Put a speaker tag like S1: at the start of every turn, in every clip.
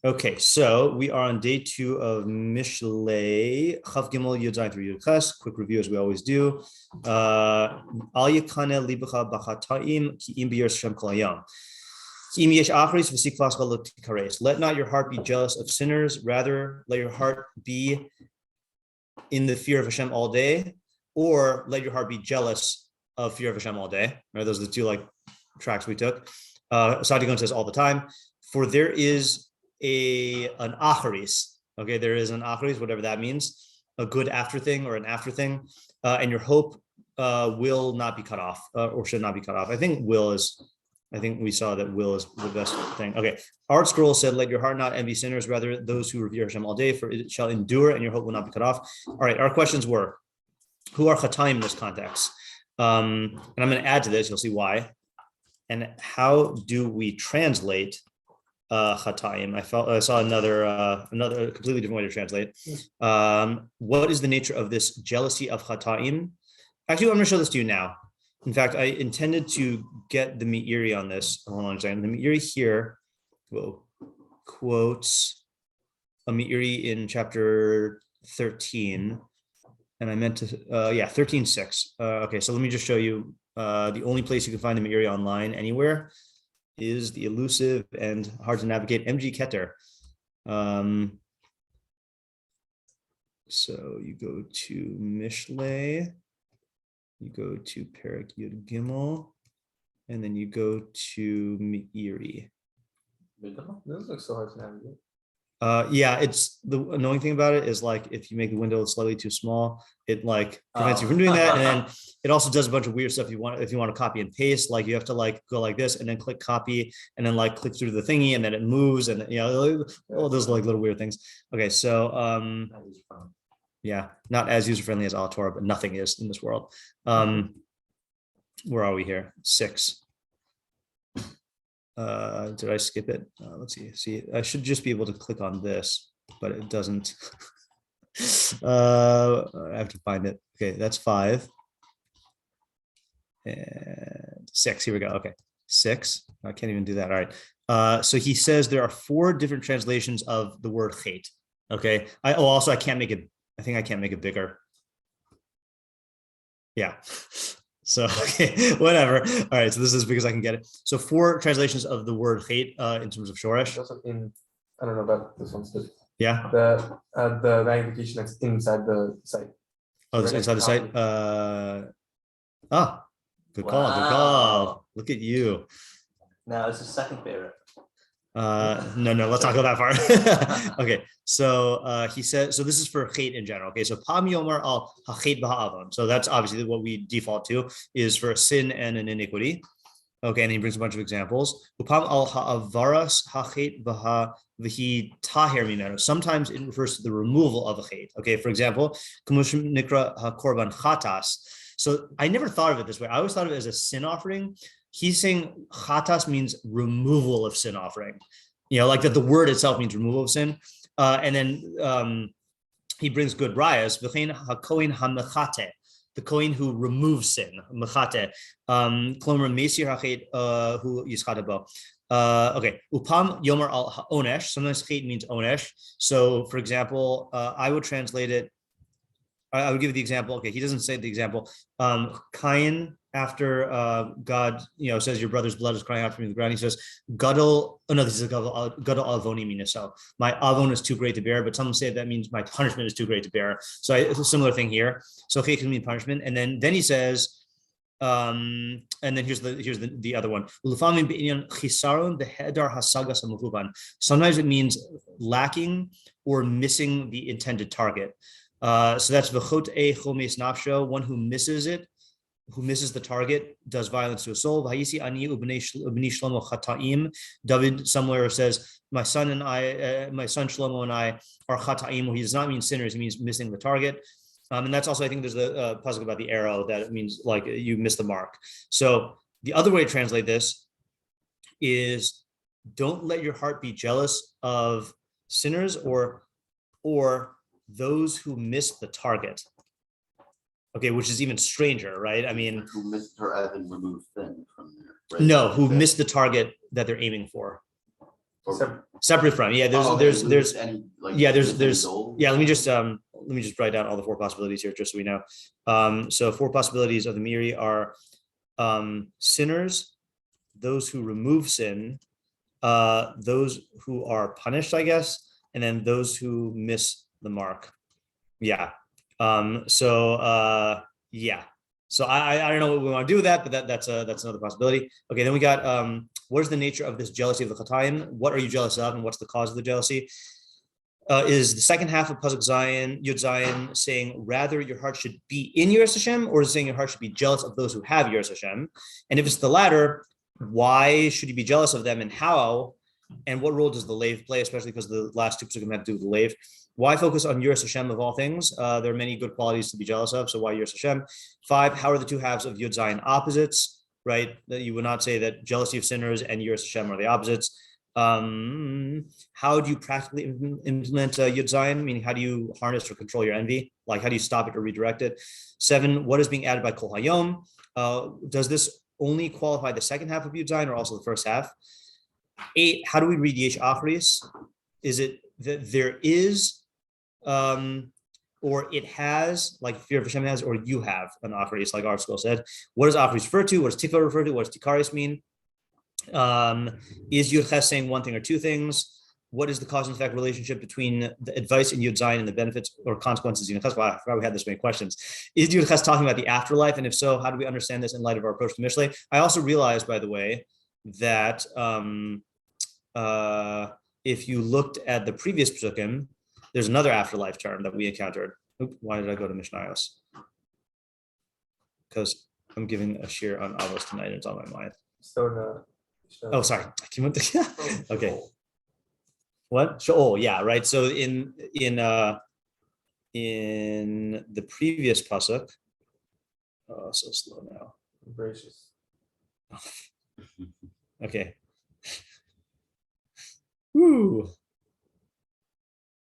S1: Okay, so we are on day 2 of Mishlei, Chav Gimel Yud Zayin through Yud Ches. Quick review as we always do. Al Yakane Libacha Bachataim Ki Im B'Yer Shem Kol Hayam. Ki Im Yesh Achris V'Sikvas Lo Tikares. Let not your heart be jealous of sinners. Rather, let your heart be in the fear of Hashem all day, or let your heart be jealous of fear of Hashem all day. Right? Those are the two tracks we took. Sadigon says all the time, for there is an acharis. Okay, there is an acharis, whatever that means, a good after thing or an after thing, and your hope will not be cut off or should not be cut off. I think we saw that will is the best thing. Okay, Art Scroll said, let your heart not envy sinners, rather those who revere Hashem all day, for it shall endure and your hope will not be cut off. All right, our questions were, who are chataim in this context? And I'm going to add to this, you'll see why. And how do we translate chataim? I saw another completely different way to translate. What is the nature of this jealousy of chataim? Actually, I'm going to show this to you now. In fact, I intended to get the Meiri on this. Hold on a second. The Meiri here quotes a Meiri in chapter 13, and I meant to 13:6. Okay, so let me just show you. The only place you can find the Meiri online anywhere is the elusive and hard to navigate MG Keter. So you go to Mishlei, you go to Perek Yud Gimel, and then you go to Meiri.
S2: This looks so hard to navigate.
S1: It's the annoying thing about it is if you make the window slightly too small, it prevents you from doing that, and then it also does a bunch of weird stuff. If you want to copy and paste, you have to go like this and then click copy and then click through the thingy and then it moves and all those little weird things. Okay, so not as user friendly as Alatorah, but nothing is in this world. Where are we here? 6. Did I skip it? Let's see, I should just be able to click on this, but it doesn't. I have to find it. Okay, that's 5 and 6. Here we go. Okay, 6. I can't even do that. All right. So he says there are 4 different translations of the word hate. Okay. I can't make it. I think I can't make it bigger. Yeah. So, okay, whatever. All right, so this is because I can get it. So 4 translations of the word hate in terms of shoresh.
S2: I don't know about this one.
S1: Yeah.
S2: The magnification that's inside the site.
S1: Oh, it's inside the site. Good call. Good call. Look at you.
S3: Now it's his second favorite.
S1: No, let's not go that far. Okay, so he said, so this is for hate in general. Okay, so pam yomer al hachet b'ha'avon. So that's obviously what we default to is for a sin and an iniquity. Okay, and he brings a bunch of examples. Upam al ha'avaras hachet v'hi taher mimenu. Sometimes it refers to the removal of a hate. Okay, for example, k'mush nikra ha'korban chatas. So I never thought of it this way. I always thought of it as a sin offering. He's saying chatas means removal of sin offering, that the word itself means removal of sin. And then he brings good rayas, the kohen who removes sin, mechate, klomer mesir hachet hu yischadabo. Okay, upam yomer al ha'onesh. Sometimes hate means onesh. So, for example, I would translate it. I would give you the example. Okay, he doesn't say the example. Cain, after God, says your brother's blood is crying out from the ground, he says, Gadol, this is Gadol avoni minaso. My avon is too great to bear, but some say that means my punishment is too great to bear. So it's a similar thing here. So hate can mean punishment. And then he says, and then here's the other one. Sometimes it means lacking or missing the intended target. So that's v'chot e chomes nafsho, one who misses it, who misses the target, does violence to a soul. V'hayisi ani ubnei Shlomo chataim. David somewhere says, my son Shlomo and I are chataim. Well, he does not mean sinners; he means missing the target. And that's also, I think, there's a pasuk about the arrow that it means you miss the mark. So the other way to translate this is, don't let your heart be jealous of sinners or those who missed the target. Okay, which is even stranger, right? I mean,
S4: who missed her as in remove sin from there. Right?
S1: No, who missed the target that they're aiming for. Separate from. Yeah, there's
S4: any, like,
S1: there's
S4: goal?
S1: yeah. Let me just write down all the 4 possibilities here, just so we know. So 4 possibilities of the Meiri are sinners, those who remove sin, those who are punished, I guess, and then those who miss the mark. Yeah. So I don't know what we want to do with that, but that's another possibility. Okay, then we got what is the nature of this jealousy of the Chatayim? What are you jealous of, and what's the cause of the jealousy? Is the second half of pasuk Zion, Yud Zion, saying rather your heart should be in Yiras Hashem, or is it saying your heart should be jealous of those who have Yiras Hashem? And if it's the latter, why should you be jealous of them, and how? And what role does the lave play, especially because the last 2 pesukim have to do with the lave? Why focus on Yiras Hashem of all things? There are many good qualities to be jealous of, so why Yiras Hashem? 5, how are the 2 halves of Yud Zion opposites, right? That you would not say that jealousy of sinners and Yiras Hashem are the opposites. How do you practically implement Yud Zion? Meaning, how do you harness or control your envy? Like, how do you stop it or redirect it? 7, what is being added by Kol Hayom? Does this only qualify the second half of Yud Zion or also the first half? 8, how do we read Yesh Acharis? Is it that there is or it has, like fear of Hashem has, or you have an Acharis, like our school said? What does Acharis refer to? What does Tikva refer to? What does Tikaris mean? Is Yud Ches saying one thing or 2 things? What is the cause and effect relationship between the advice in Yud Zion and the benefits or consequences in Yud Ches? Wow, I forgot we had this many questions. Is Yud Ches talking about the afterlife? And if so, how do we understand this in light of our approach to Mishlei? I also realized, by the way, that if you looked at the previous pesukim, there's another afterlife term that we encountered. Oops, why did I go to Mishnayos? Because I'm giving a shiur on Avos tonight, and it's on my mind. Oh, sorry. Okay. What? Sheol, yeah, right. So in the previous pasuk, oh, so slow now.
S2: Gracious.
S1: Okay. Woo.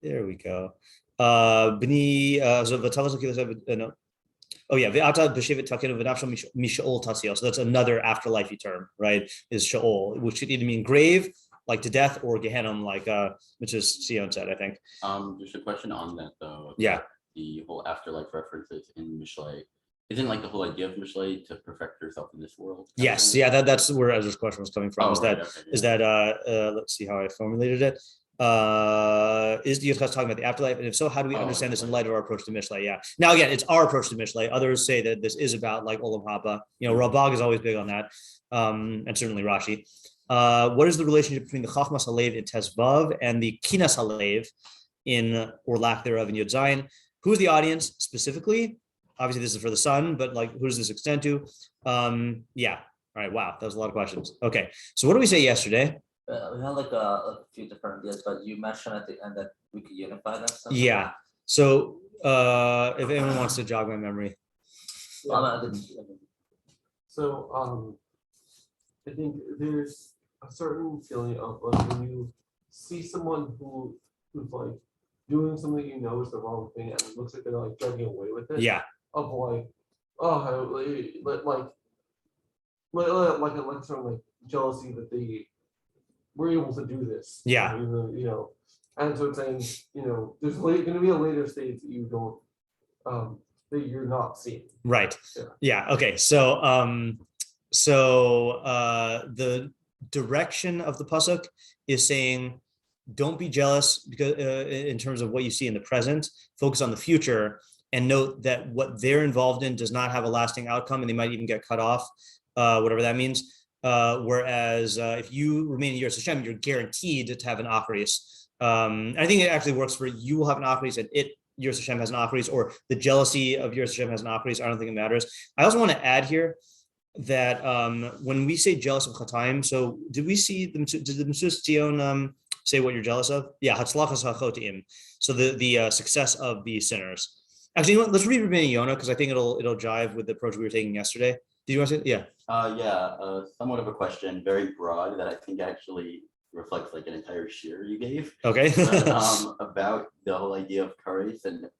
S1: There we go. Oh yeah, so that's another afterlife term, right? Is Sheol, which should either mean grave, like to death, or Gehenna, like which is Sion said, I think.
S4: Just a question on that though.
S1: Yeah.
S4: The whole afterlife references in Mishlei. Isn't like the whole idea of Mishlei to perfect yourself in this world?
S1: Yes, yeah, that's where Ezra's question was coming from.
S4: Oh,
S1: is
S4: right,
S1: that let's see how I formulated it. Is the Yud Ches talking about the afterlife? And if so, how do we understand this in light of our approach to Mishlei? Yeah. Now again, it's our approach to Mishlei. Others say that this is about like Olam Haba. Rabag is always big on that, and certainly Rashi. What is the relationship between the Chachmas Halev in Tesvav and the Kinas Halev in, or lack thereof, in Yud Zion? Who's the audience specifically? Obviously, this is for the sun, but like, who does this extend to? Yeah. All right. Wow, that was a lot of questions. Okay. So what did we say yesterday?
S3: We had like a few different ideas, but you mentioned at the end that we could unify them.
S1: Yeah. So if anyone wants to jog my memory.
S2: So I think there's a certain feeling of like when you see someone who's like doing something is the wrong thing and it looks like they're like dragging away with it.
S1: Yeah.
S2: Of like, like sort of like jealousy that they were able to do this.
S1: Yeah.
S2: And so it's saying, there's going to be a later stage that you don't, that you're not seeing.
S1: Right. Yeah. Okay. So, the direction of the pasuk is saying, don't be jealous because in terms of what you see in the present, focus on the future and note that what they're involved in does not have a lasting outcome and they might even get cut off, whatever that means. Whereas if you remain in Yiras Hashem, you're guaranteed to have an Acharis. I think it actually works for you will have an Acharis and Yiras Hashem has an Acharis, or the jealousy of Yiras Hashem has an Acharis. I don't think it matters. I also want to add here that when we say jealous of Chatayim, so did we see did the Mesus Tzion say what you're jealous of? Yeah, Hatzlachas HaChotim. So the success of the sinners. Actually, let's read Rבינו Yona because I think it'll jive with the approach we were taking yesterday. Did you want to say? Yeah.
S4: Somewhat of a question, very broad, that I think actually reflects like an entire shiur you gave.
S1: Okay.
S4: About the whole idea of kares and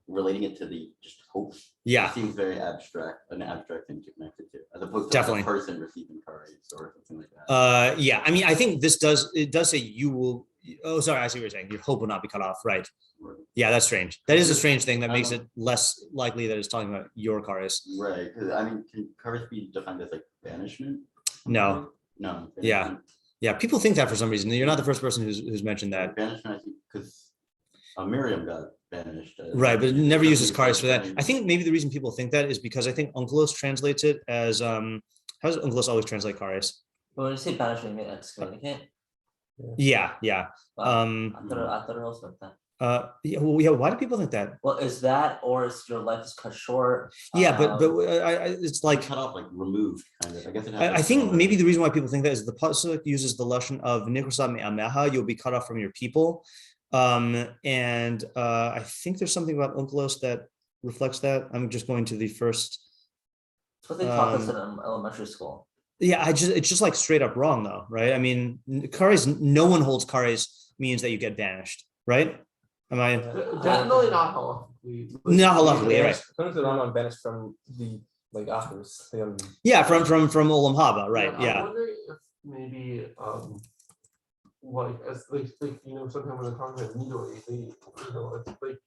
S4: relating it to the just hope.
S1: Yeah.
S4: It seems very an abstract thing to connect it to, as opposed to
S1: Definitely.
S4: a person receiving kares or something like that.
S1: Yeah. I mean, I think it does say you will. Oh, sorry. I see what you're saying. Your hope will not be cut off. Right. Yeah, that's strange. That is a strange thing that makes it less likely that it's talking about your kares.
S4: Right. Because I mean, can kares be defined as like banishment?
S1: No.
S4: No.
S1: Yeah. Yeah. People think that for some reason. You're not the first person who's mentioned that.
S4: Banishment, I think, because Miriam got banished.
S1: Right, but never uses kares for that. I think maybe the reason people think that is because I think Onkelos translates it as how does Onkelos always translate kares?
S3: But when you say banishment, you mean excommunicate?
S1: Yeah.
S3: I thought it also meant that.
S1: Yeah. Why do people think that?
S3: Well, is that or is your life is cut short?
S1: Yeah, but it's like
S4: cut off, like removed, kind of. I guess it has
S1: I think maybe the reason why people think that is the pasuk uses the lashon of nikrasa me'ameha, you'll be cut off from your people. And I think there's something about Onkelos that reflects that. I'm just going to the first.
S3: That's what they taught us in elementary school.
S1: Yeah, it's just like straight up wrong though, right? I mean, kares, no one holds kares means that you get banished, right? Am I?
S2: Definitely not halachically.
S1: Not halachically, right?
S5: According to the Rambam, banished from the offers.
S1: Yeah, from Olam Haba, right?
S2: I wonder if maybe like as like sometimes when they're talking about needle, it's like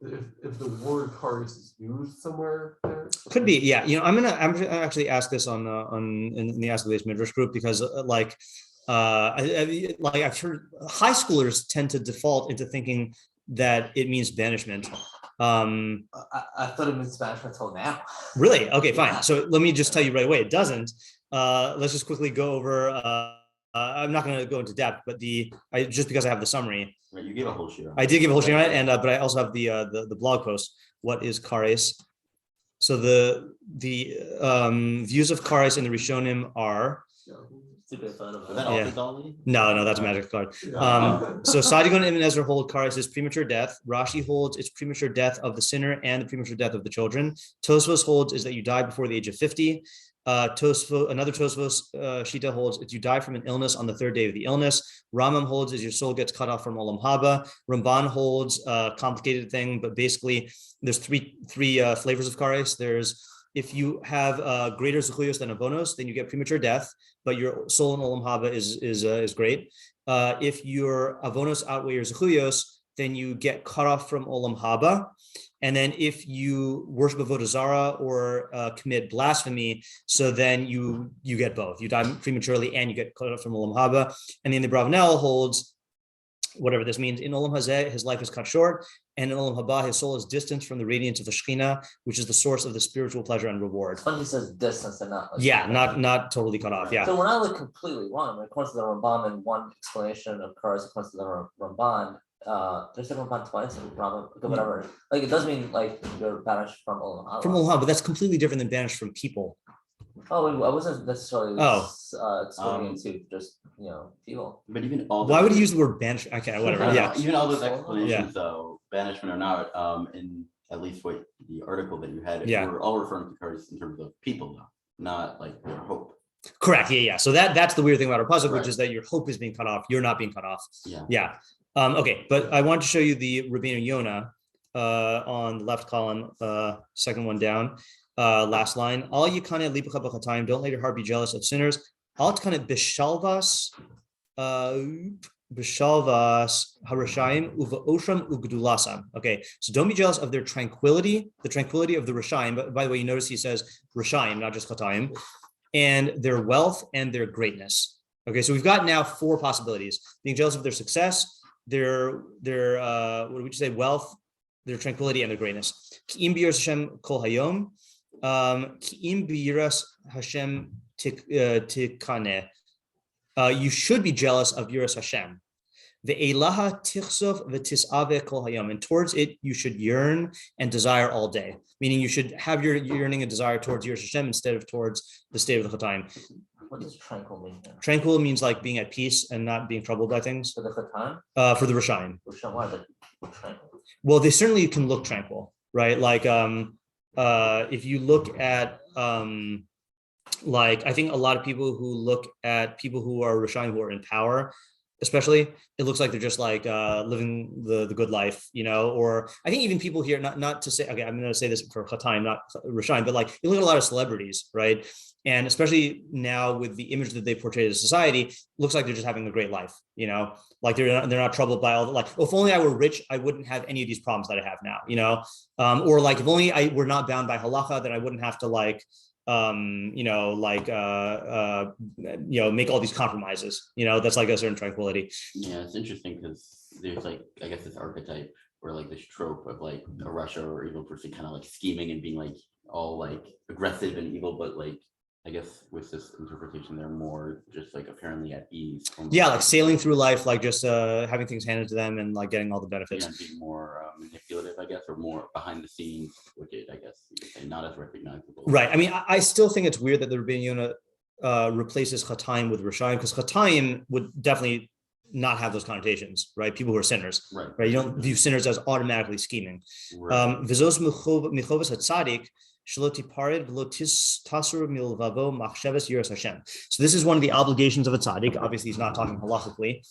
S2: if the word kares is used somewhere there.
S1: Could be, yeah. I'm gonna actually ask this on in the Ask the Base Midrash group because I've heard high schoolers tend to default into thinking that it means banishment.
S3: I thought it meant banishment until now.
S1: Really? Okay, fine.
S3: Yeah.
S1: So let me just tell you right away, it doesn't. Let's just quickly go over. I'm not going to go into depth, but just because I have the summary.
S4: Right, you gave a whole shiur.
S1: I did give a whole shiur, and but I also have the blog post. What is kares? So the views of kares in the Rishonim are. No, that's a magic card. So Sadigon Ibn Ezra hold kares is premature death. Rashi holds it's premature death of the sinner and the premature death of the children. Tosfos holds is that you die before the age of 50. Another Tosfos Shita holds it's you die from an illness on the third day of the illness. Rambam holds is your soul gets cut off from Olam Haba. Ramban holds a complicated thing, but basically there's three flavors of kares. There's if you have greater zechuyos than avonos, then you get premature death, but your soul in Olam Haba is great. If your avonos outweigh your zechuyos, then you get cut off from Olam Haba. And then if you worship avodah zarah or commit blasphemy, so then you get both. You die prematurely and you get cut off from Olam Haba. And then the Bravanel holds, whatever this means, in Olam Hazeh, his life is cut short, and in Olam Haba, his soul is distanced from the radiance of the Shekhinah, which is the source of the spiritual pleasure and reward.
S3: It's funny he says distance and not.
S1: Not totally cut off. Yeah.
S3: So we're not completely wrong. When it comes to the Rambam and one explanation of kares, it comes to the Ramban. There's a Ramban twice in Rambam, whatever. Like it does mean like you're banished from Olam Haba.
S1: From Olam Haba, but that's completely different than banished from people.
S3: Oh, I wasn't necessarily explaining into just people.
S4: But even all.
S1: Why would he use the word banish? Okay, whatever. Yeah.
S4: Even all those explanations, though, banishment or not, in at least what the article that you had, we're all referring to kares in terms of people, though, not like their hope.
S1: Correct. Yeah. So that's the weird thing about our pasuk, which is that your hope is being cut off. You're not being cut off. Yeah. Okay, but I want to show you the Rabbeinu Yona on the left column, second one down, last line. Al yikane lipacha b'chatayim, don't let your heart be jealous of sinners. Al tkane b'shalvas harashayim uva oshram ugdulasam. Okay, so don't be jealous of their tranquility, the tranquility of the rashayim. But by the way, you notice he says rashayim, not just chatayim, and their wealth and their greatness. Okay, so we've got now four possibilities: being jealous of their success, their what would you say, wealth, their tranquility, and their greatness. Ki'im biras Hashem kol hayom, ki'im biras Hashem tikane. You should be jealous of yiras Hashem. Ve'elaha tichsov v'tisave kol hayom, and towards it you should yearn and desire all day. Meaning you should have your yearning and desire towards yiras Hashem instead of towards the state of the Chatayim.
S3: What does tranquil mean?
S1: Tranquil means like being at peace and not being troubled by things.
S3: For the
S1: Chatayim? For the Rashayim.
S3: Why are they tranquil?
S1: Well, they certainly can look tranquil, right? Like if you look at like I think a lot of people who look at people who are Rashayim who are in power, especially, it looks like they're just like living the good life, or I think even people here, not to say, okay, I'm going to say this for Chatayim, not Rishayim, but like you look at a lot of celebrities, right? And especially now with the image that they portray to society, looks like they're just having a great life, like they're not troubled by all the, like, if only I were rich, I wouldn't have any of these problems that I have now, or like if only I were not bound by halacha, then I wouldn't have to like, make all these compromises, that's like a certain tranquility.
S4: Yeah, it's interesting because there's like, I guess this archetype or like this trope of like a Russia or evil person kind of like scheming and being like all like aggressive and evil, but like, I guess with this interpretation, they're more just like apparently at ease.
S1: Yeah, like sailing through life, like just having things handed to them and like getting all the benefits.
S4: Yeah, being more manipulative, I guess, or more behind the scenes, wicked, I guess, you could say, not as recognizable.
S1: Right. I mean, I still think it's weird that the Rambam Yona replaces Chatayim with Rishayim, because Chatayim would definitely not have those connotations, right? People who are sinners, right? You don't view sinners as automatically scheming. Vizos michovas hatzadik. So this is one of the obligations of a tzaddik. Obviously, he's not talking halachically,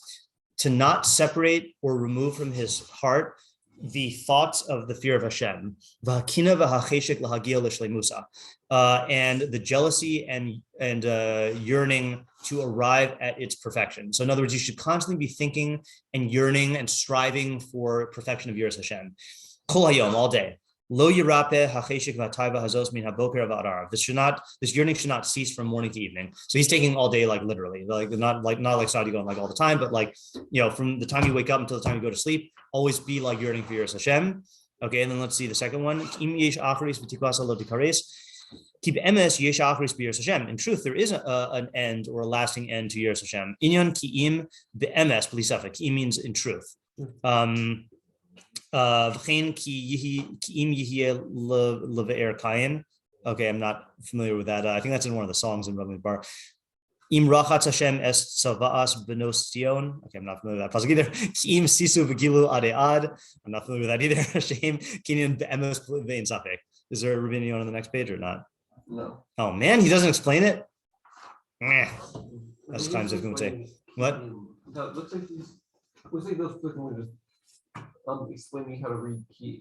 S1: to not separate or remove from his heart the thoughts of the fear of Hashem, and the jealousy and yearning to arrive at its perfection. So in other words, you should constantly be thinking and yearning and striving for perfection of Yiras Hashem. Kol hayom, all day. Lo yirape hacheshik v'atayva hazos min haboker v'adar. This yearning should not cease from morning to evening. So he's taking all day, like literally, like not like Saudi going like all the time, but like, from the time you wake up until the time you go to sleep, always be like yearning for Yiras Hashem. Okay, and then let's see the second one. Keep emes yesh achris b'Yiras Hashem. In truth, there is an end or a lasting end to Yiras Hashem. Inyan ki'im be'emes b'lisafek. Ki'im means in truth. Okay, I'm not familiar with that. I think that's in one of the songs in Rambam Bar. Im rachatz Hashem es tzava'as benos Zion. Okay, I'm not familiar with that pasuk either. Im sisu v'gilu adead. I'm not familiar with that either. Hashem kinyan be'emes ve'in safek. Is there a Revinion on the next page or not?
S2: No.
S1: Oh man, he doesn't explain it. That's times I'm going to say what?
S2: That looks like those pesukim just explaining how to read key.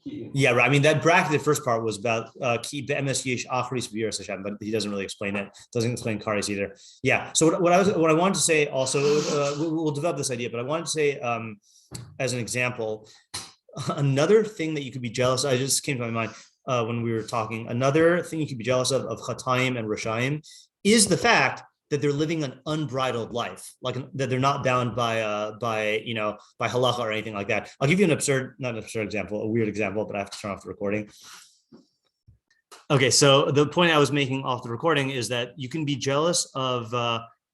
S1: Yeah, right. I mean, that bracketed first part was about key be'emes yesh achris b'Yiras Hashem, but he doesn't really explain it. Doesn't explain karis either. Yeah. So what I wanted to say also, we'll develop this idea, but I wanted to say as an example, another thing that you could be jealous. I just came to my mind when we were talking. Another thing you could be jealous of Chatayim and Rishayim is the fact that they're living an unbridled life, like that they're not bound by halacha or anything like that. I'll give you not an absurd example, a weird example, but I have to turn off the recording. Okay, so the point I was making off the recording is that you can be jealous of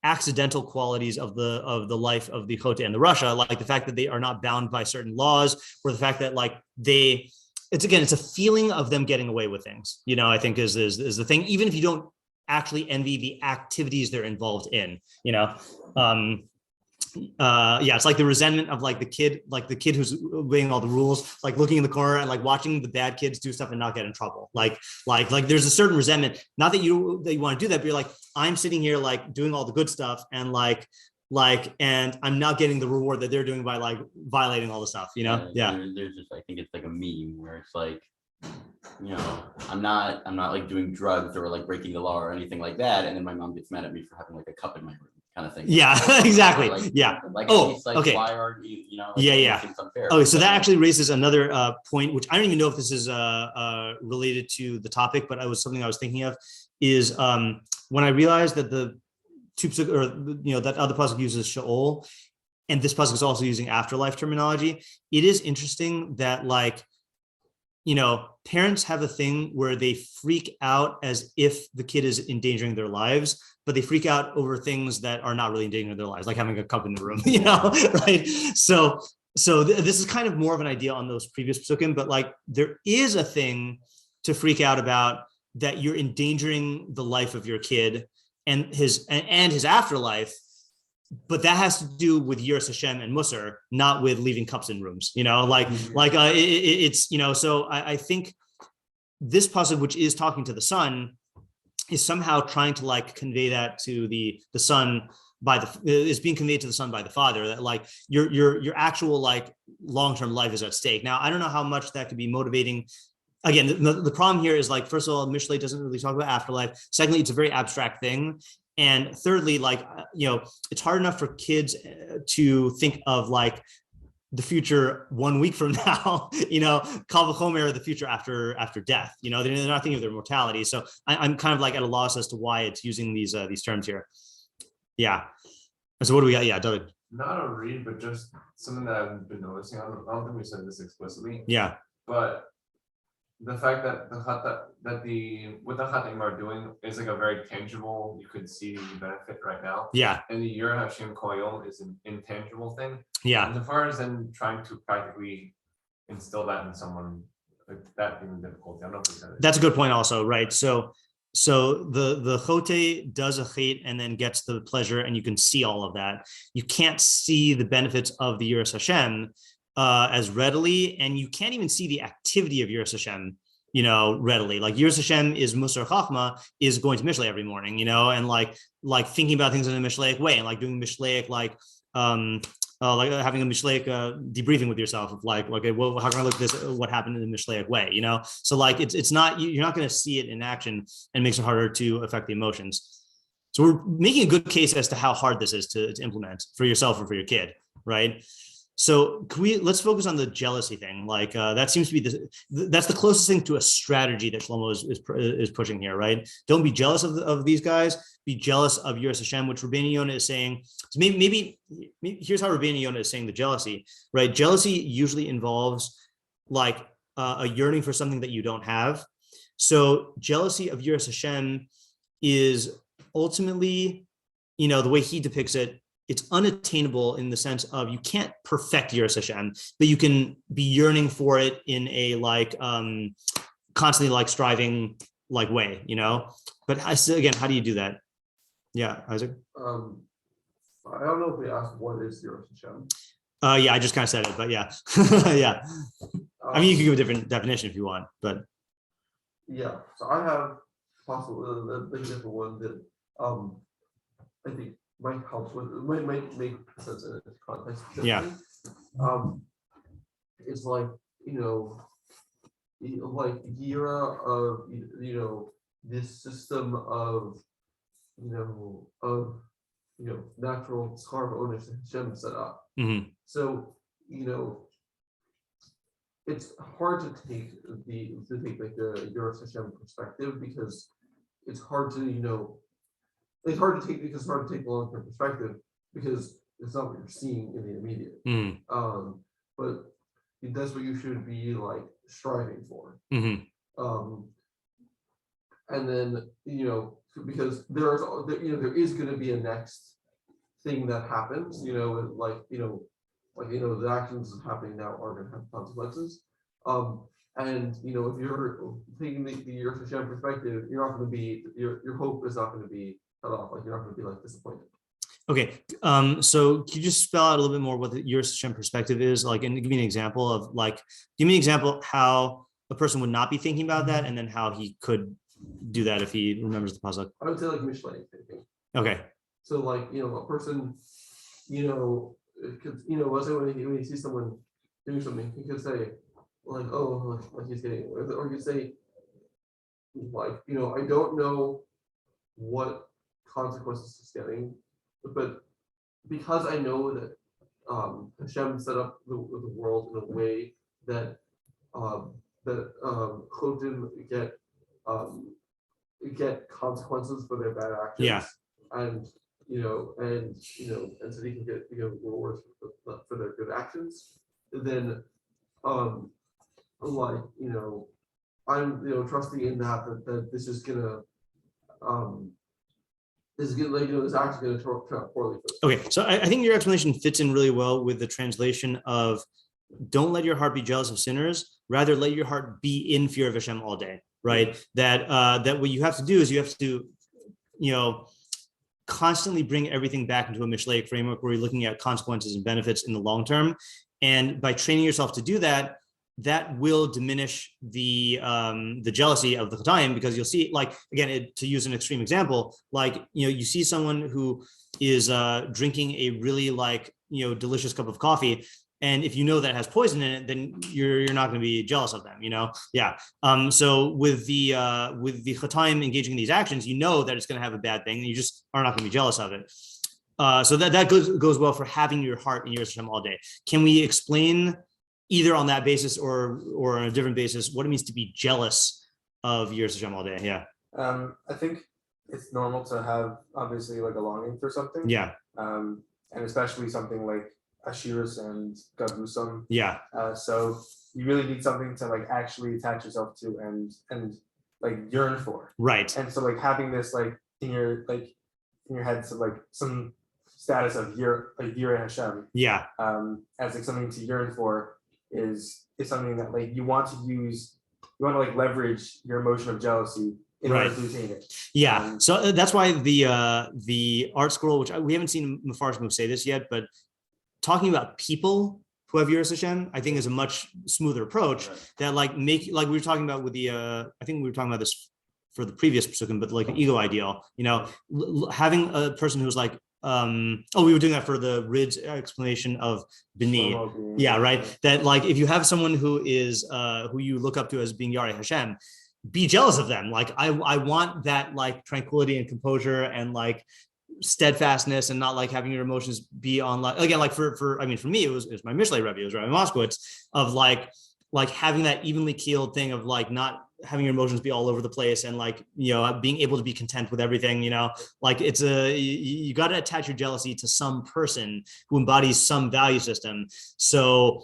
S1: accidental qualities of the life of the Chote and the Russia, like the fact that they are not bound by certain laws, or the fact that like it's a feeling of them getting away with things. I think is the thing, even if you don't actually envy the activities they're involved in, it's like the resentment of like the kid who's obeying all the rules, like looking in the corner and like watching the bad kids do stuff and not get in trouble. Like there's a certain resentment, not that you want to do that, but you're like, I'm sitting here like doing all the good stuff and and I'm not getting the reward that they're doing by like violating all the stuff, Yeah.
S4: There's just, I think it's like a meme where it's like, I'm not like doing drugs or like breaking the law or anything like that, and then my mom gets mad at me for having like a cup in my room, kind of thing.
S1: Yeah, exactly.
S4: Like,
S1: yeah.
S4: Like,
S1: okay.
S4: Why are you?
S1: It's unfair. Okay, so that actually raises another point, which I don't even know if this is related to the topic, but it was something I was thinking of. Is when I realized that the two pasuk, or that other pasuk uses sheol, and this pasuk is also using afterlife terminology. It is interesting that parents have a thing where they freak out as if the kid is endangering their lives, but they freak out over things that are not really endangering their lives, like having a cup in the room, right? So this is kind of more of an idea on those previous pesukim, but like there is a thing to freak out about, that you're endangering the life of your kid and his afterlife. But that has to do with Yiras Hashem and Musar, not with leaving cups in rooms, so I think this pasuk, which is talking to the son, is somehow trying to like convey that to the son, is being conveyed to the son by the father, that like your actual like long-term life is at stake. Now, I don't know how much that could be motivating. Again, the problem here is like, first of all, Mishlei doesn't really talk about afterlife. Secondly, it's a very abstract thing. And thirdly, like, it's hard enough for kids to think of like the future 1 week from now, kal v'chomer, the future after death. They're not thinking of their mortality. So I'm kind of like at a loss as to why it's using these terms here. Yeah. So what do we got? Yeah, David.
S2: Not a read, but just something that I've been noticing. I don't think we said this explicitly.
S1: Yeah.
S2: But the fact that what the Chatim are doing is like a very tangible, you could see the benefit right now.
S1: Yeah.
S2: And the Yira Hashem Koyom is an intangible thing.
S1: Yeah.
S2: And as far as then trying to practically instill that in someone, like that being difficult. I don't know if we said it.
S1: That's a good point also, right? So the chote does a chait and then gets the pleasure, and you can see all of that. You can't see the benefits of the Yiras Hashem as readily, and you can't even see the activity of Yiras Hashem, readily. Like Yiras Hashem is Musar Chachma, is going to Mishlei every morning, and like thinking about things in a Mishleic way, and like doing Mishleic like having a Mishlei debriefing with yourself of like, okay, well, how can I look at this? What happened in the Mishlei way, So like, it's not, you're not going to see it in action, and it makes it harder to affect the emotions. So we're making a good case as to how hard this is to implement for yourself or for your kid, right? So let's focus on the jealousy thing. Like that seems to be that's the closest thing to a strategy that Shlomo is pushing here, right? Don't be jealous of these guys. Be jealous of Yiras Hashem, which Rבינו Yona is saying. So maybe here's how Rבינו Yona is saying the jealousy, right? Jealousy usually involves like a yearning for something that you don't have. So jealousy of Yiras Hashem is ultimately, the way he depicts it, it's unattainable in the sense of you can't perfect Yiras Hashem, but you can be yearning for it in a like constantly like striving like way, But again, how do you do that? Yeah, Isaac.
S2: I don't know if we asked what is Yiras Hashem.
S1: Yeah, I just kind of said it, but yeah, yeah. I mean, you can give a different definition if you want, but
S2: yeah. So I have possibly a different one that I think might help with, might make sense in its context.
S1: Yeah.
S2: It's like, like Yira of, this system of, natural scarf owners that Hashem set up.
S1: Mm-hmm.
S2: So, it's hard to take like the Yiras Hashem perspective, because it's hard to, it's hard to take the long-term perspective, because it's not what you're seeing in the immediate.
S1: Mm-hmm.
S2: But that's what you should be like striving for.
S1: Mm-hmm.
S2: And then, because there is going to be a next thing that happens, the actions happening now are going to have consequences. And if you're taking the Yiras Hashem perspective, you're not going to be, your hope is not going to be cut off. Like you're not going to be like disappointed.
S1: Okay. So can you just spell out a little bit more what the Yiras Hashem perspective is? Like, and give me an example of give me an example how a person would not be thinking about that, and then how he could do that if he remembers the pasuk.
S2: I would say like Mishlei thinking.
S1: Okay.
S2: So like, a person, because, let's say when you see someone doing something, he could say like, oh, like he's getting, or you could say like, I don't know what consequences he's getting, but because I know that Hashem set up the world in a way that Chotim get consequences for their bad actions.
S1: Yeah.
S2: And so they can get rewards for their good actions. Then I'm trusting in that this is gonna this act's gonna turn out poorly for us.
S1: Okay. So I think your explanation fits in really well with the translation of don't let your heart be jealous of sinners, rather let your heart be in fear of Hashem all day, right? That what you have to do is you have to, constantly bring everything back into a Mishlei framework where you're looking at consequences and benefits in the long term. And by training yourself to do that, that will diminish the jealousy of the Chatayim, because you'll see, like, again, to use an extreme example, like, you see someone who is drinking a really delicious cup of coffee, and if you know that it has poison in it, then you're not going to be jealous of them, Yeah. So with the chataim engaging in these actions, you know that it's going to have a bad thing, and you just are not going to be jealous of it. So that goes well for having your heart in Yiras Hashem all day. Can we explain either on that basis or on a different basis what it means to be jealous of Yiras Hashem all day? Yeah.
S5: I think it's normal to have obviously like a longing for something.
S1: Yeah.
S5: And especially something like Ashiras and Gavusam.
S1: Yeah.
S5: So you really need something to like actually attach yourself to and like yearn for.
S1: Right.
S5: And so like having this like in your head, so like some status of Yireh Hashem.
S1: Yeah.
S5: As like something to yearn for is something that like you want to like leverage your emotion of jealousy in order to attain it.
S1: Yeah. So that's why the art scroll, which we haven't seen Mefarshim say this yet, but talking about people who have Yiras Hashem, I think is a much smoother approach that like we were talking about with the I think we were talking about this for the previous pesukim, but like an ego ideal, having a person who's like we were doing that for the Rid's explanation of Bini. Yeah, right. That like if you have someone who is who you look up to as being Yarei Hashem, be jealous of them. Like I want that like tranquility and composure and like steadfastness and not like having your emotions be on like again like for me it was my Mishlei Rebbe, it was Rabbi Moskowitz, of like having that evenly keeled thing of like not having your emotions be all over the place and like being able to be content with everything, like it's you got to attach your jealousy to some person who embodies some value system. So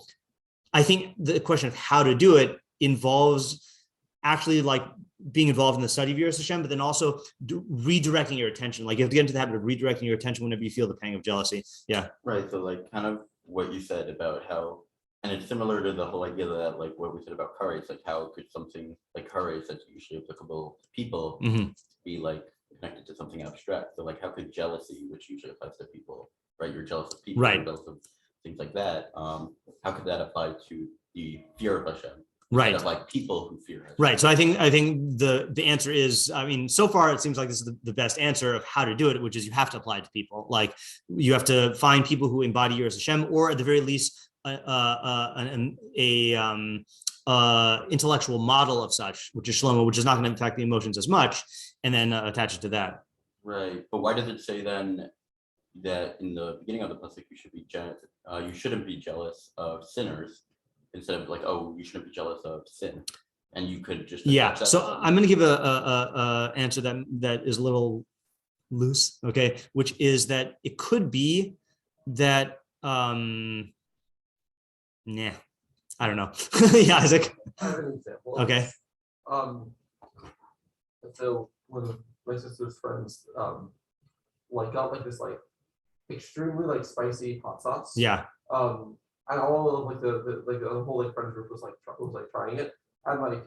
S1: I think the question of how to do it involves actually like being involved in the study of Yiras Hashem, but then also redirecting your attention. Like you have to get into the habit of redirecting your attention whenever you feel the pang of jealousy. Yeah.
S4: Right. So like kind of what you said about how, and it's similar to the whole idea that like what we said about courage, like how could something like courage that's usually applicable to people be like connected to something abstract? So like how could jealousy, which usually applies to people, right? You're jealous of people,
S1: right?
S4: You're jealous of things like that. How could that apply to the fear of Hashem?
S1: Right.
S4: Of like people who fear Hashem.
S1: Right. So I think the answer is, so far it seems like this is the best answer of how to do it, which is you have to apply it to people. Like you have to find people who embody Yiras Hashem, or at the very least intellectual model of such, which is Shlomo, which is not going to impact the emotions as much, and then attach it to that.
S4: Right. But why does it say then that in the beginning of the pasuk you shouldn't be jealous of sinners, instead of like, you shouldn't be jealous of sin, and you could just
S1: So I'm going to give a answer that is a little loose, okay, which is that it could be that I don't know. Yeah, Isaac.
S2: I have an example.
S1: Okay.
S2: So one of my sister's friends got like this like extremely like spicy hot sauce.
S1: Yeah.
S2: And all of like the whole like friend group was trying it, and like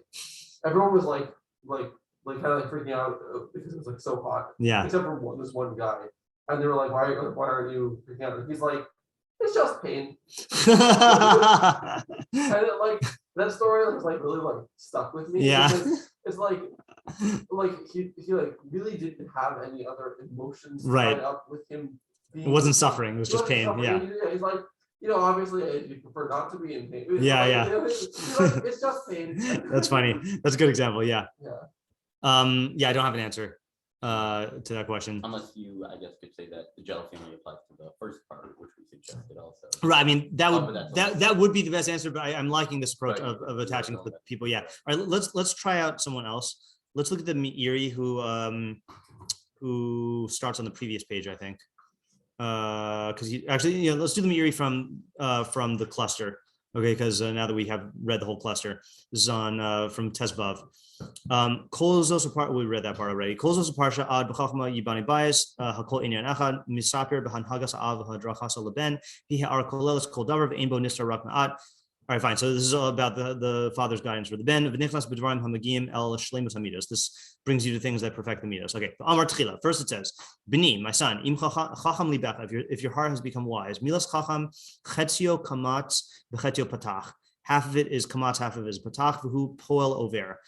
S2: everyone was like kind of like freaking out because it was like so hot.
S1: Yeah.
S2: Except for this one guy, and they were like, "Why aren't you freaking out?" And he's like, "It's just pain." And it, like that story was like really like stuck with me.
S1: Yeah.
S2: It's like he like really didn't have any other emotions
S1: right
S2: tied up with him.
S1: It wasn't suffering. It was just pain.
S2: Suffering.
S1: Yeah.
S2: He's like, obviously you prefer not to be in pain. It's just pain.
S1: That's funny. That's a good example. Yeah.
S2: Yeah.
S1: I don't have an answer to that question.
S4: Unless you, I guess, could say that the jealousy only applies to the first part, which we suggested also.
S1: Right. I mean, that would be the best answer, but I'm liking this approach of attaching to the people. Yeah. All right. Let's try out someone else. Let's look at the Meiri who starts on the previous page, I think. Because let's do the Meiri from the cluster, okay? Because now that we have read the whole cluster, this is on from Tesvav. We read that part already. Kolzos parsha ad b'chachma yibani bayis hakol inyan echad misaper b'hanhagas av hadrachas leben hiha ar kolelos kol davar v'ein bo nisra rak ma'at. All right, fine. So this is all about the father's guidance for the ben. V'nichnas b'dvarim hamagim el shleimus hamidos. This brings you to things that perfect the midos. Okay. Amar tchila. First it says, "Bini, my son, im chacham libecha. If your heart has become wise, milas chacham chetzio kamatz v'chetzio patach. Half of it is kamatz, half of it is patach. V'hu poel over.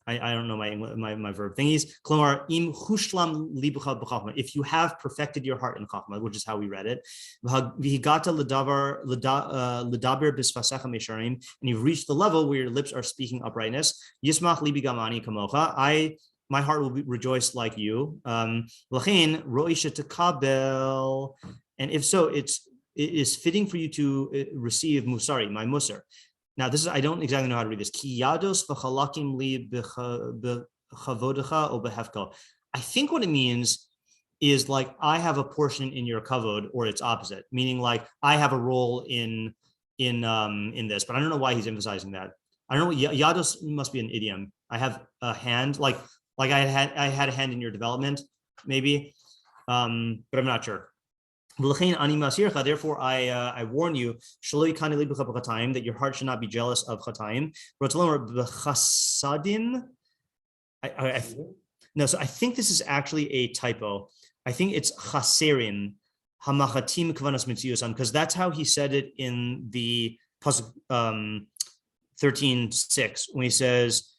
S1: I don't know my verb thingies. Klomar im hushlam libucha b'chachma. If you have perfected your heart in chachma, which is how we read it, v'higata ledaber b'sfasecha mesharim, and you've reached the level where your lips are speaking uprightness. Yismach libi gamani kamocha. My heart will rejoice like you. L'chein ro'isha tekabel. And if so, it is fitting for you to receive musari, my musar. Now, this is, I don't exactly know how to read this. Ki yados v'chalakim li b'chavodecha o b'hefko. I think what it means is like, I have a portion in your kavod, or its opposite, meaning like I have a role in this, but I don't know why he's emphasizing that. I don't know, yados must be an idiom. I have a hand, like I had a hand in your development, maybe, but I'm not sure. Therefore, I warn you that your heart should not be jealous of chataim. No, so I think this is actually a typo. I think it's chaserim hamachatim kavanas mitziusan, because that's how he said it in the pasuk 13:6 when he says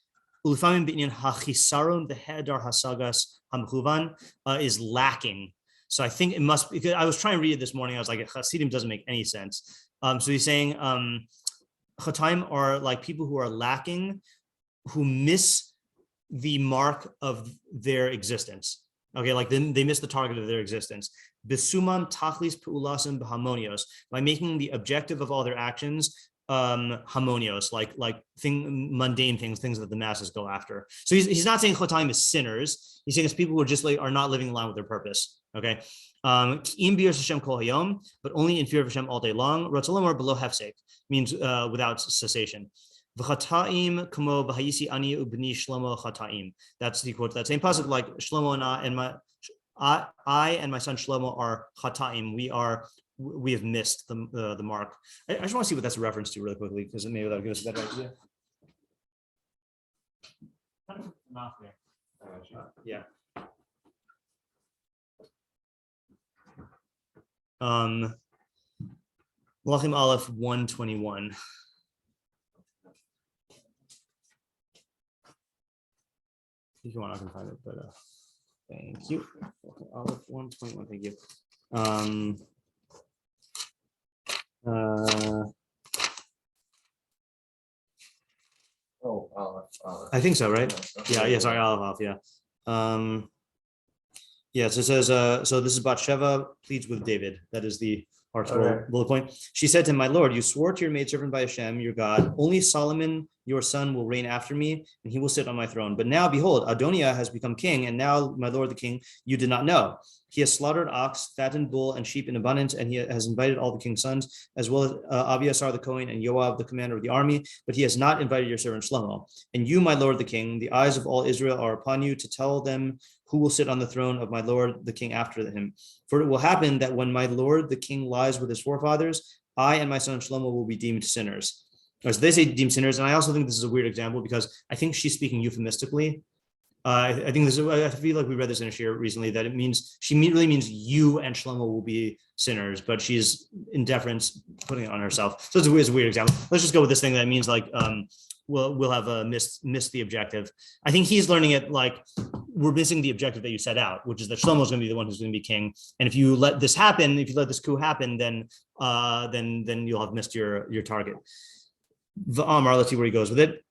S1: ulufamim binyan hachisaron behedar hasagas hamchuvan is lacking. So I think it must, because I was trying to read it this morning. I was like, Hasidim doesn't make any sense. So he's saying Chataim are like people who are lacking, who miss the mark of their existence. Okay, like they miss the target of their existence. Besumam tachlis peulasim b'hamonios, by making the objective of all their actions harmonious, like mundane things that the masses go after. So he's not saying Chataim is sinners. He's saying it's people who are just like are not living in line with their purpose. Okay, but only in fear of Hashem all day long. Ratzalamar below hefsek means without cessation. V'chataim kamo b'hayisi ani ubni shlomo chataim. That's the quote. That same pasuk, like Shlomo I and my son Shlomo are chataim. We have missed the mark. I just want to see what that's a reference to really quickly, because maybe that'll give us a better idea. Yeah. Malachim Aleph 121. If you want, I can find it, but thank you. Aleph 121. Thank you. I think so, right? Yeah. Sorry, Aleph. Yeah. Yeah, so it says, so this is Bathsheba pleads with David. That is the bullet point. She said to him, my Lord, you swore to your maidservant by Hashem, your God, only Solomon, your son, will reign after me, and he will sit on my throne. But now, behold, Adoniah has become king, and now, my Lord the king, you did not know. He has slaughtered ox, fattened bull, and sheep in abundance, and he has invited all the king's sons, as well as Abiasar the Kohen and Yoav, the commander of the army, but he has not invited your servant Shlomo. And you, my Lord the king, the eyes of all Israel are upon you to tell them who will sit on the throne of my Lord the king after him. For it will happen that when my Lord the king lies with his forefathers, I and my son Shlomo will be deemed sinners. So they say deemed sinners, and I also think this is a weird example because I think she's speaking euphemistically. I think this is, I feel like we read this in a shiur recently, that it means, she really means you and Shlomo will be sinners, but she's in deference putting it on herself. So it's a weird example. Let's just go with this thing that means like, we'll have missed the objective. I think he's learning it like we're missing the objective that you set out, which is that Shlomo is going to be the one who's going to be king. And if you let this happen, if you let this coup happen, then you'll have missed your target. V'amar, let's see where he goes with it.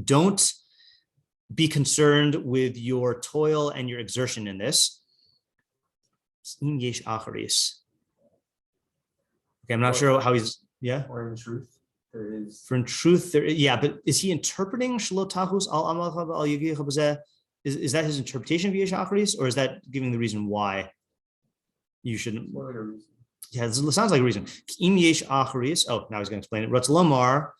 S1: Don't be concerned with your toil and your exertion in this. Okay, I'm not sure how he's, yeah.
S5: Or in truth, there is.
S1: For in truth, there, yeah, but is he interpreting shelo tahus al amalcha al yigiyah chabazeh? Is that his interpretation of yesh acharis, or is that giving the reason why you shouldn't?
S5: More like a reason.
S1: Yeah, it sounds like a reason. Im yesh acharis. Oh, now he's going to explain it. Ratz lomar.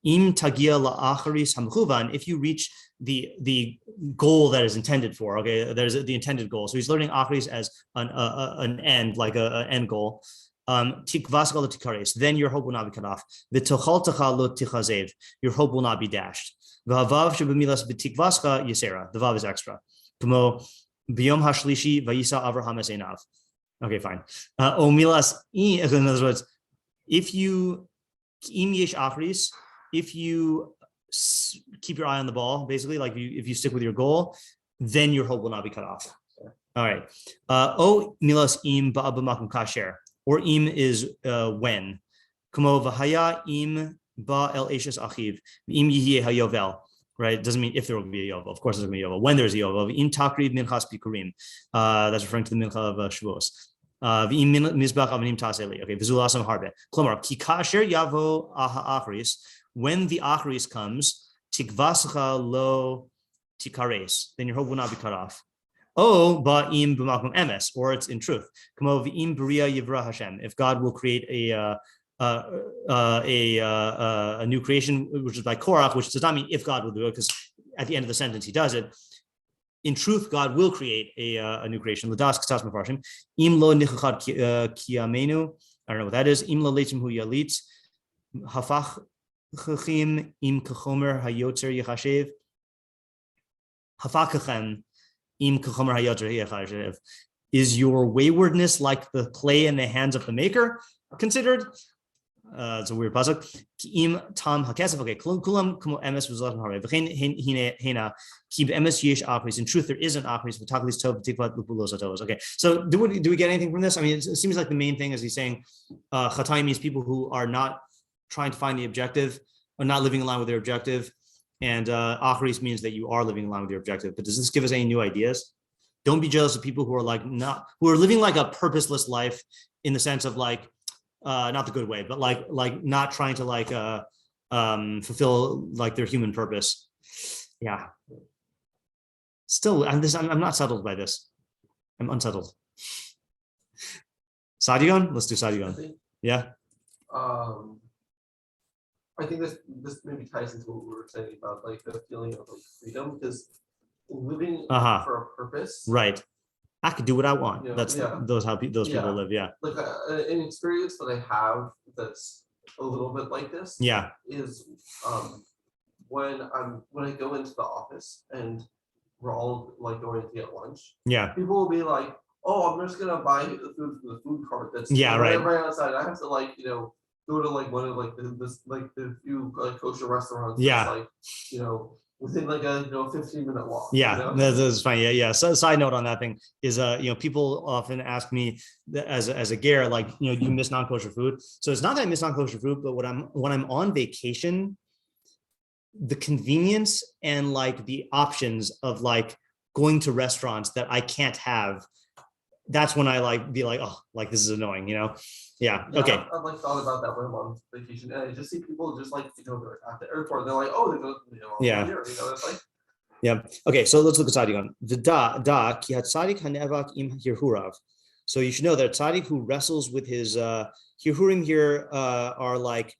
S1: Im tagia la'acharis hamchuvan. If you reach the goal that is intended for, okay, there's the intended goal. So he's learning acharis as an end, like an end goal. Tikvas lo tikares. Then your hope will not be cut off. V'tochaltecha lo tichazev. Your hope will not be dashed. V'havav shebemilas v'tikvascha yisera. The vav is extra. Kamo biyom hashlishi vayisa Avraham es einav. Okay, fine. Omilas, in other words, if you im yesh achris, if you keep your eye on the ball, basically, like if you stick with your goal, then your hope will not be cut off. All right. O milas im ba'abamakum kasher, or im is when. Kamo v'haya im ba el eshes achiv im yihye hayovel. Right? It doesn't mean if there will be a yovel. Of course, there's going to be a yovel. When there's a yovel, im takriv minchas bikurim. That's referring to the mincha of Shavuos. V'im mizbach avanim taseli. Okay. V'zulasam harbe. Klomar ki kasher yavo aha achris. When the achris comes, tikvasacha lo tikares. Then your hope will not be cut off. Oh, ba'im b'makom emes, or it's in truth. Kamo v'im b'ria yivra Hashem. If God will create a new creation, which is by Korach, which does not mean if God will do it, because at the end of the sentence he does it. In truth, God will create a new creation. L'das k'tas mefarshim. Im lo nichachad kiyamenu. I don't know what that is. Im lo leitzim hu yalit. Hafach chachim im kachomer hayotzer yechashev. Hafachachem im kachomer hayotzer yechashev. Is your waywardness like the clay in the hands of the maker considered? It's a weird pasuk. Im tam hakesef. Okay, kulam kumo emes v'zolatan harei. V'chein hina kib emes yesh achris. In truth, there is an achris. V'taklis tov v'tikvat lupulos atovos. Okay, so do we get anything from this? I mean, it seems like the main thing is he's saying chatayim means people who are not trying to find the objective or not living in line with their objective, and achris means that you are living in line with your objective. But does this give us any new ideas? Don't be jealous of people who are who are living like a purposeless life in the sense of like. Not the good way, but like not trying to fulfill like their human purpose. Yeah. Still, I'm not settled by this. I'm unsettled. Sadigon, let's do Sadigon. Yeah.
S2: I think this maybe ties into what we were saying about like the feeling of like freedom, because living for a purpose.
S1: Right. I could do what I want.
S2: Yeah,
S1: that's those people live. Yeah.
S2: Like an experience that I have that's a little bit like this.
S1: Yeah.
S2: Is when I go into the office and we're all like going to get lunch.
S1: Yeah.
S2: People will be like, "Oh, I'm just gonna buy the food from the food cart that's right outside." I have to go to like one of like the few like kosher restaurants.
S1: Yeah.
S2: That's, within like a 15-minute walk.
S1: Yeah, that's fine. Yeah. So side note on that thing is people often ask me as a ger, like, do you miss non-kosher food? So it's not that I miss non-kosher food, but when I'm on vacation, the convenience and like the options of like going to restaurants that I can't have, that's when I be like, oh, like this is annoying, Yeah. Okay.
S2: I've thought about that when I'm on vacation, and I just see people just they're at the airport. They're like, oh, they go,
S1: yeah.
S2: Here, it's like.
S1: Yeah. Okay. So let's look at tzaddik on the da ki tzaddik hanevak im hirhurav. So you should know that tzaddik who wrestles with his hirhurim here are like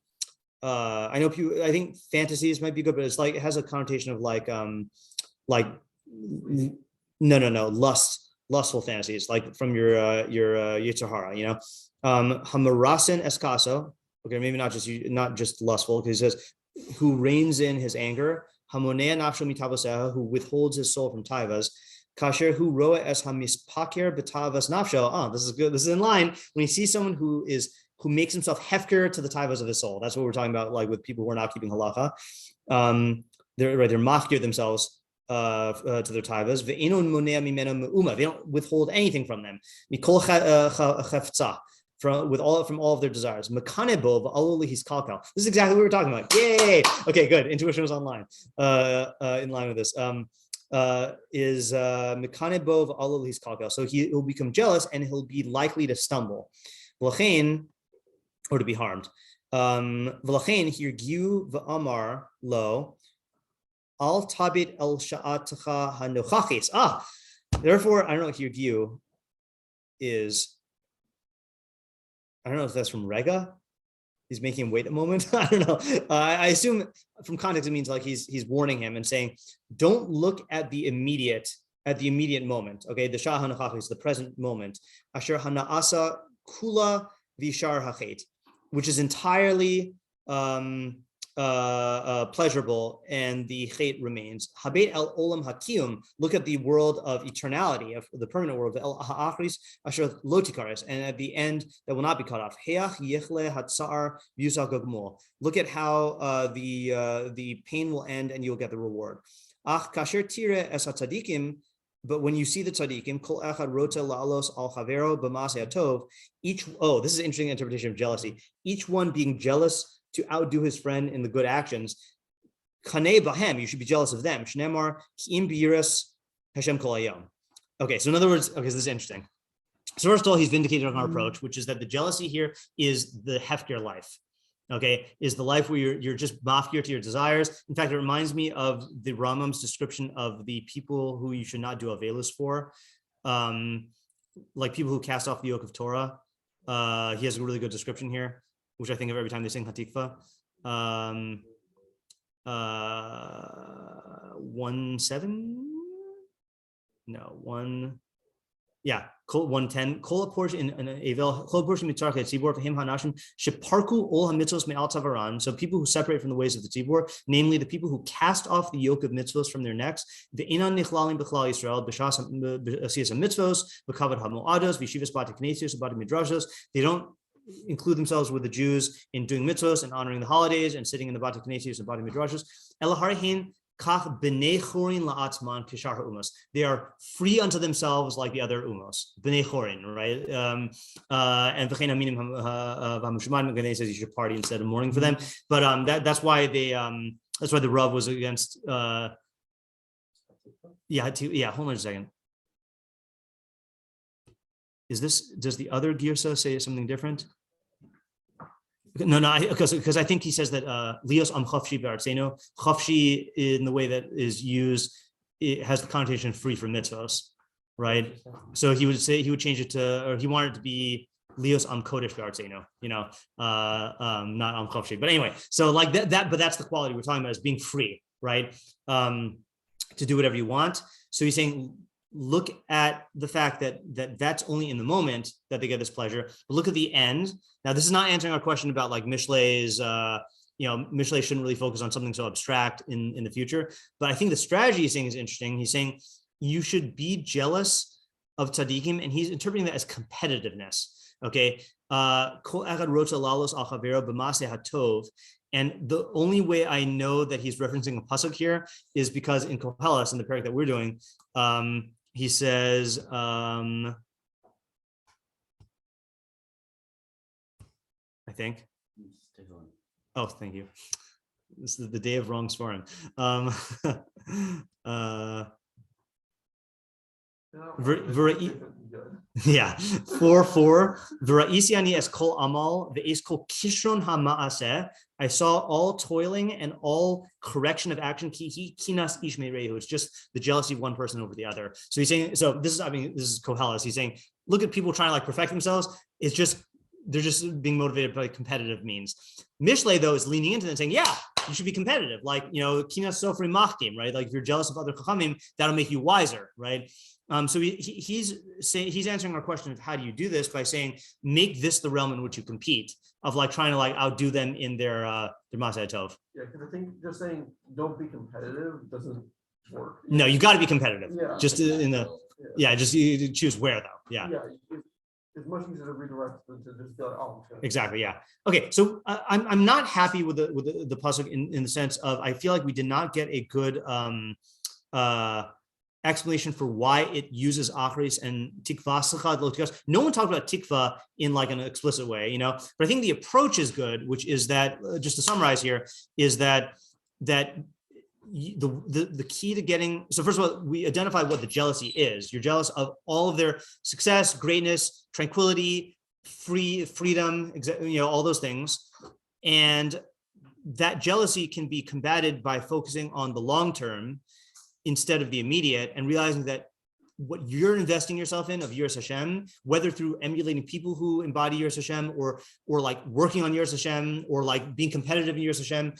S1: I know people. I think fantasies might be good, but it's like it has a connotation of lustful fantasies, like from your Yetzer Hara, Hamarasin Escaso. Okay, maybe not just lustful, because he says, who reins in his anger, Hamonea Nafsho Mitavaseha, who withholds his soul from taivas, Kasher who roa es hamispaker betavas nafsho. This is good. This is in line when you see someone who makes himself hefker to the taivas of his soul. That's what we're talking about, like with people who are not keeping halacha. They're mafkir themselves to their taivas. They don't withhold anything from them. From all of their desires. This is exactly what we were talking about. Yay! Okay, good. Intuition was online. In line with this. Is mekanebov alul his kalkal. So he'll become jealous and he'll be likely to stumble. Or to be harmed. V'lachein hirgiu v'amar lo al tabit el sha'atacha hanochachis. Therefore, I don't know what hirgiu is. I don't know if that's from Rega. He's making him wait a moment. I don't know. I assume from context it means like he's warning him and saying, don't look at the immediate moment. Okay, the shah hanachach is the present moment. Asher hanaasa kula vishar hachet, which is entirely pleasurable, and the hate remains. Habet el olam hakiyum. Look at the world of eternality, of the permanent world. El ha'achris asher lo tikares, and at the end that will not be cut off. Heach yichle hatsar v'yusal gogmul. Look at how the pain will end, and you'll get the reward. Ach kasher tire es hatzadikim. But when you see the tzaddikim, kol echad rota la'alos al chavero b'maseh tov. This is an interesting interpretation of jealousy. Each one being jealous to outdo his friend in the good actions. Chanei bahem, you should be jealous of them. Shneimar ki'im b'yiras Hashem kol hayom. Okay, so in other words, this is interesting. So first of all, he's vindicated on our approach, which is that the jealousy here is the hefker life. Okay, is the life where you're just mafkir to your desires. In fact, it reminds me of the Rambam's description of the people who you should not do avelus for, like people who cast off the yoke of Torah. He has a really good description here, which I think of every time they sing Hatikva. 110. Kol portion in Avel, kol portion mitzarche tzibur for him hanashim sheparku ol hamitzvos me'al tavaran. So people who separate from the ways of the tzibur, namely the people who cast off the yoke of mitzvos from their necks. Ve'inan nichlalim b'chlal Yisrael b'shas asiyas mitzvos b'kavod hamuados v'yeshivas bati knesios bati midrashos. They don't include themselves with the Jews in doing mitzvos and honoring the holidays and sitting in the bati knesios and bati midrashos. Elaharihin. They are free unto themselves like the other umos. B'nei chorin, right? And says you should party instead of mourning for them. But that's why the Rav was against. Hold on a second. Does the other girsa say something different? No, because I think he says that lios am chafshi be'artzeno, chafshi in the way that is used, it has the connotation free from mitzvos, right? So he would change it to, or he wanted it to be lios am kodesh be'artzeno, not am chafshi. But anyway, so like that, but that's the quality we're talking about, is being free, right? To do whatever you want. So he's saying, look at the fact that that's only in the moment that they get this pleasure, but look at the end. Now, this is not answering our question about like Mishlei's, Mishlei shouldn't really focus on something so abstract in the future. But I think the strategy he's saying is interesting. He's saying you should be jealous of tzaddikim, and he's interpreting that as competitiveness. Okay. Kol echad rotza lalos al chavero b'maseh hatov. And the only way I know that he's referencing a pasuk here is because in Koheles, in the parak that we're doing, he says, I think. Oh, thank you. This is the day of wrong svarim. Yeah, 4:4. V'ra'isiani es kol amal ve'es kol kishron ha'ma'aseh. I saw all toiling and all correction of action. Ki kinas ish me'irehu. It's just the jealousy of one person over the other. So he's saying. So this is Koheles. He's saying, look at people trying to like perfect themselves. It's just they're just being motivated by competitive means. Mishlei though is leaning into it and saying, yeah, you should be competitive. Like kinas sofri machkim, right? Like if you're jealous of other chachamim, that'll make you wiser, right? So he's answering our question of how do you do this by saying, make this the realm in which you compete, of like trying to like outdo them in their Maseh Tov.
S2: Yeah, because I think just saying don't be competitive doesn't work.
S1: No, you got to be competitive.
S2: Yeah.
S1: Just just you choose where though. Yeah.
S2: Yeah, it's much easier to redirect than to just be like, oh.
S1: Exactly. Yeah. Okay. So I'm not happy with the pasuk in the sense of I feel like we did not get a good explanation for why it uses achris and tikva. No one talked about tikva in like an explicit way, but I think the approach is good, which is that just to summarize here is that the key to getting, so first of all, we identify what the jealousy is. You're jealous of all of their success, greatness, tranquility, freedom, all those things. And that jealousy can be combated by focusing on the long term instead of the immediate, and realizing that what you're investing yourself in of Yiras Hashem, whether through emulating people who embody Yiras Hashem or like working on Yiras Hashem or like being competitive in Yiras Hashem,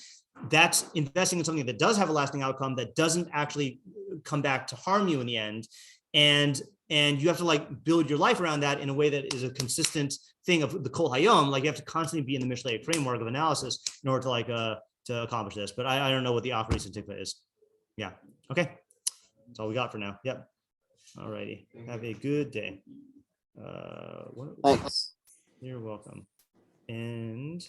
S1: that's investing in something that does have a lasting outcome, that doesn't actually come back to harm you in the end. And you have to like build your life around that in a way that is a consistent thing of the Kol Hayom. Like you have to constantly be in the Mishlei framework of analysis in order to like to accomplish this, but I don't know what the Akari Satikva is. Yeah. Okay. That's all we got for now. Yep. All righty. Have a good day.
S6: Thanks.
S1: You're welcome. And